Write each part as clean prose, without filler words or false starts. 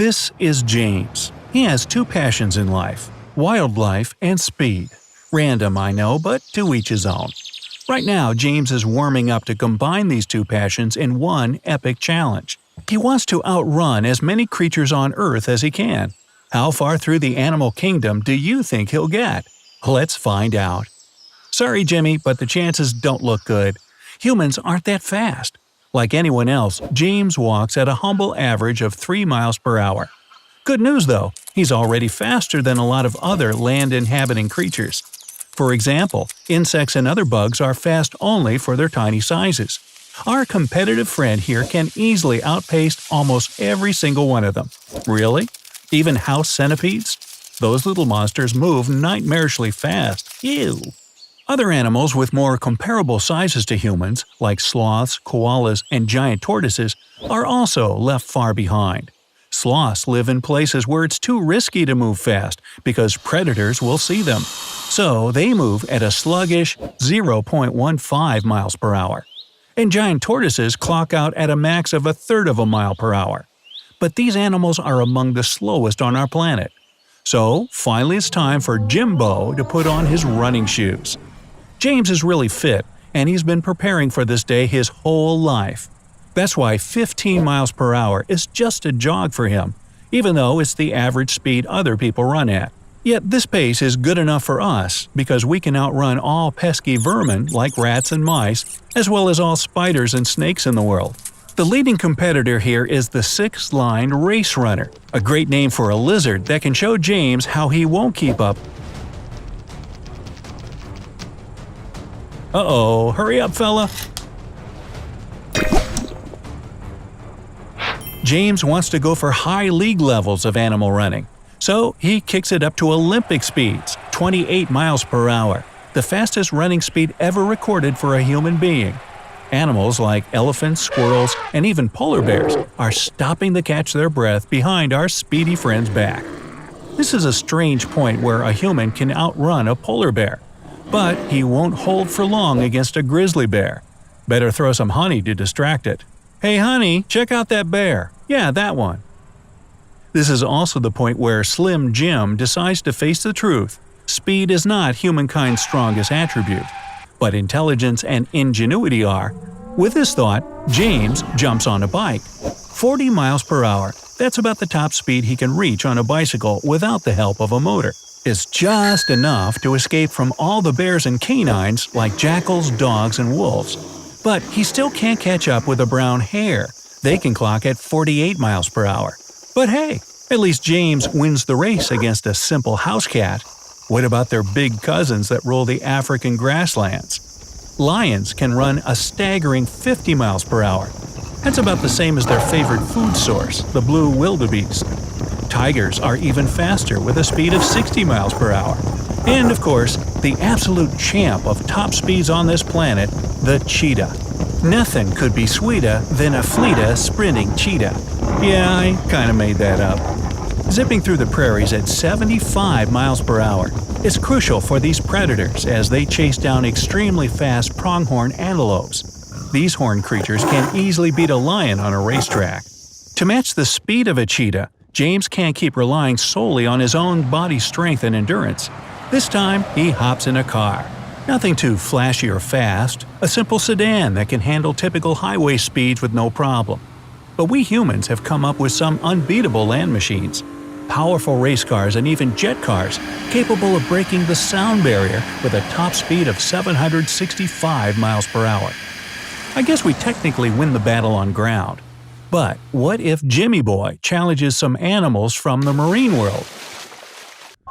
This is James. He has two passions in life: wildlife and speed. Random, I know, but to each his own. Right now, James is warming up to combine these two passions in one epic challenge. He wants to outrun as many creatures on Earth as he can. How far through the animal kingdom do you think he'll get? Let's find out. Sorry, Jimmy, but the chances don't look good. Humans aren't that fast. Like anyone else, James walks at a humble average of 3 miles per hour. Good news though, he's already faster than a lot of other land-inhabiting creatures. For example, insects and other bugs are fast only for their tiny sizes. Our competitive friend here can easily outpace almost every single one of them. Really? Even house centipedes? Those little monsters move nightmarishly fast. Ew! Other animals with more comparable sizes to humans, like sloths, koalas, and giant tortoises, are also left far behind. Sloths live in places where it's too risky to move fast because predators will see them. So they move at a sluggish 0.15 miles per hour. And giant tortoises clock out at a max of 1/3 of a mile per hour. But these animals are among the slowest on our planet. So finally it's time for Jimbo to put on his running shoes. James is really fit, and he's been preparing for this day his whole life. That's why 15 miles per hour is just a jog for him, even though it's the average speed other people run at. Yet this pace is good enough for us because we can outrun all pesky vermin like rats and mice, as well as all spiders and snakes in the world. The leading competitor here is the Six-Lined Race Runner, a great name for a lizard that can show James how he won't keep up. Uh-oh, hurry up, fella! James wants to go for high league levels of animal running, so he kicks it up to Olympic speeds, 28 miles per hour, the fastest running speed ever recorded for a human being. Animals like elephants, squirrels, and even polar bears are stopping to catch their breath behind our speedy friend's back. This is a strange point where a human can outrun a polar bear. But he won't hold for long against a grizzly bear. Better throw some honey to distract it. Hey honey, check out that bear. Yeah, that one. This is also the point where Slim Jim decides to face the truth. Speed is not humankind's strongest attribute, but intelligence and ingenuity are. With this thought, James jumps on a bike. 40 miles per hour, that's about the top speed he can reach on a bicycle without the help of a motor. Is just enough to escape from all the bears and canines like jackals, dogs, and wolves. But he still can't catch up with a brown hare. They can clock at 48 miles per hour. But hey, at least James wins the race against a simple house cat. What about their big cousins that rule the African grasslands? Lions can run a staggering 50 miles per hour. That's about the same as their favorite food source, the blue wildebeest. Tigers are even faster with a speed of 60 miles per hour. And of course, the absolute champ of top speeds on this planet, the cheetah. Nothing could be sweeter than a fleeta sprinting cheetah. Yeah, I kinda made that up. Zipping through the prairies at 75 miles per hour is crucial for these predators as they chase down extremely fast pronghorn antelopes. These horned creatures can easily beat a lion on a racetrack. To match the speed of a cheetah, James can't keep relying solely on his own body strength and endurance. This time, he hops in a car. Nothing too flashy or fast, a simple sedan that can handle typical highway speeds with no problem. But we humans have come up with some unbeatable land machines. Powerful race cars and even jet cars, capable of breaking the sound barrier with a top speed of 765 miles per hour. I guess we technically win the battle on ground. But what if Jimmy Boy challenges some animals from the marine world?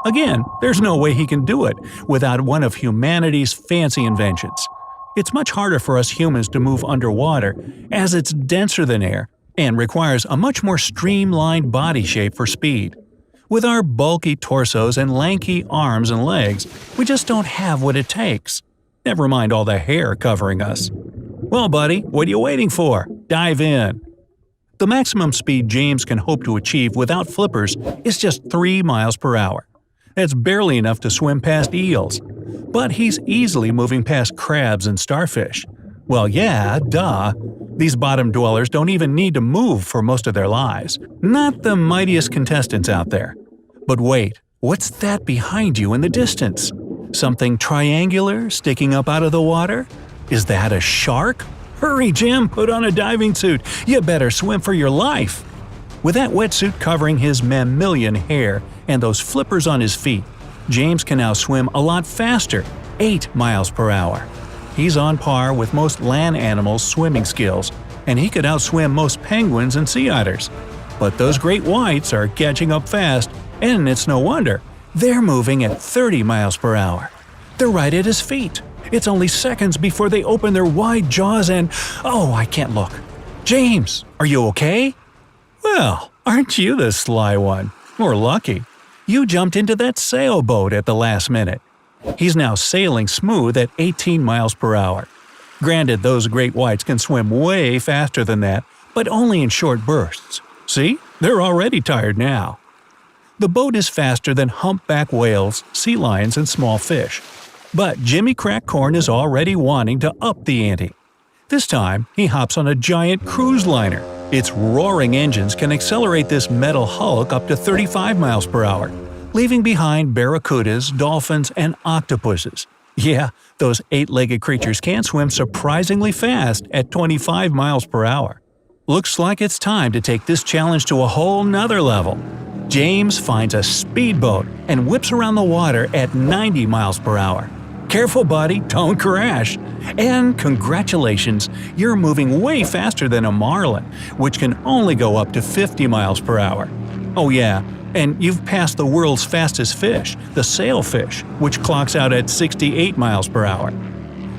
Again, there's no way he can do it without one of humanity's fancy inventions. It's much harder for us humans to move underwater, as it's denser than air and requires a much more streamlined body shape for speed. With our bulky torsos and lanky arms and legs, we just don't have what it takes. Never mind all the hair covering us. Well, buddy, what are you waiting for? Dive in. The maximum speed James can hope to achieve without flippers is just 3 miles per hour. That's barely enough to swim past eels. But he's easily moving past crabs and starfish. Well, yeah, duh. These bottom dwellers don't even need to move for most of their lives. Not the mightiest contestants out there. But wait, what's that behind you in the distance? Something triangular sticking up out of the water? Is that a shark? Hurry, Jim, put on a diving suit. You better swim for your life. With that wetsuit covering his mammalian hair and those flippers on his feet, James can now swim a lot faster, 8 miles per hour. He's on par with most land animals' swimming skills, and he could outswim most penguins and sea otters. But those great whites are catching up fast, and it's no wonder. They're moving at 30 miles per hour. They're right at his feet. It's only seconds before they open their wide jaws and… oh, I can't look. James, are you okay? Well, aren't you the sly one? Or lucky. You jumped into that sailboat at the last minute. He's now sailing smooth at 18 miles per hour. Granted, those great whites can swim way faster than that, but only in short bursts. See? They're already tired now. The boat is faster than humpback whales, sea lions, and small fish. But Jimmy Crack Corn is already wanting to up the ante. This time, he hops on a giant cruise liner. Its roaring engines can accelerate this metal hulk up to 35 miles per hour, leaving behind barracudas, dolphins, and octopuses. Yeah, those 8-legged creatures can swim surprisingly fast at 25 miles per hour. Looks like it's time to take this challenge to a whole nother level. James finds a speedboat and whips around the water at 90 miles per hour. Careful, buddy, don't crash. And congratulations, you're moving way faster than a marlin, which can only go up to 50 miles per hour. Oh yeah, and you've passed the world's fastest fish, the sailfish, which clocks out at 68 miles per hour.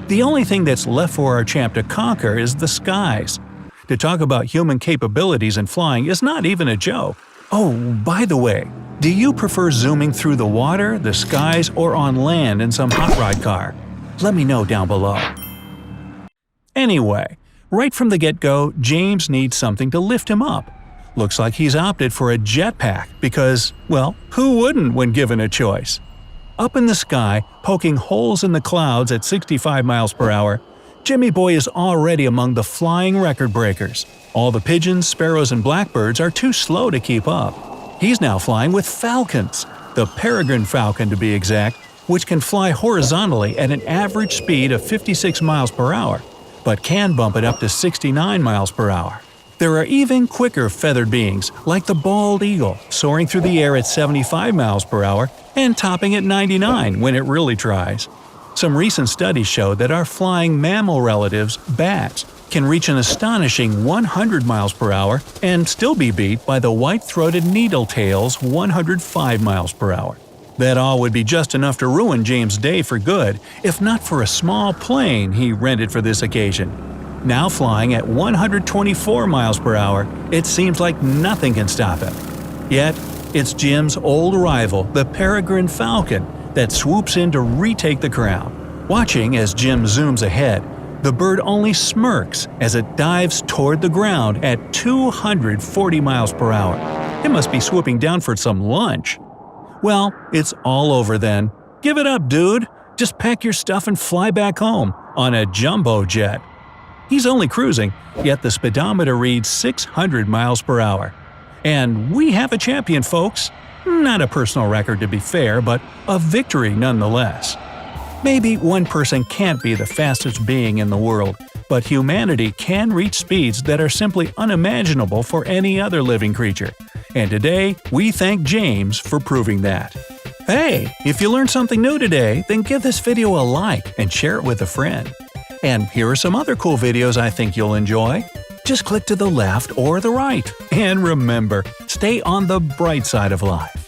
The only thing that's left for our champ to conquer is the skies. To talk about human capabilities in flying is not even a joke. Oh, by the way, do you prefer zooming through the water, the skies, or on land in some hot rod car? Let me know down below. Anyway, right from the get-go, James needs something to lift him up. Looks like he's opted for a jetpack because, well, who wouldn't when given a choice? Up in the sky, poking holes in the clouds at 65 miles per hour, Jimmy Boy is already among the flying record breakers. All the pigeons, sparrows, and blackbirds are too slow to keep up. He's now flying with falcons, the peregrine falcon to be exact, which can fly horizontally at an average speed of 56 miles per hour, but can bump it up to 69 miles per hour. There are even quicker feathered beings, like the bald eagle, soaring through the air at 75 miles per hour and topping at 99 when it really tries. Some recent studies show that our flying mammal relatives, bats, can reach an astonishing 100 miles per hour and still be beat by the white-throated needletail's 105 miles per hour. That all would be just enough to ruin James' day for good, if not for a small plane he rented for this occasion. Now flying at 124 miles per hour, it seems like nothing can stop him. Yet, it's Jim's old rival, the peregrine falcon, that swoops in to retake the crown. Watching as Jim zooms ahead, the bird only smirks as it dives toward the ground at 240 miles per hour. It must be swooping down for some lunch. Well, it's all over then. Give it up, dude. Just pack your stuff and fly back home on a jumbo jet. He's only cruising, yet the speedometer reads 600 miles per hour. And we have a champion, folks. Not a personal record to be fair, but a victory nonetheless. Maybe one person can't be the fastest being in the world, but humanity can reach speeds that are simply unimaginable for any other living creature. And today, we thank James for proving that. Hey, if you learned something new today, then give this video a like and share it with a friend. And here are some other cool videos I think you'll enjoy. Just click to the left or the right. And remember, stay on the bright side of life.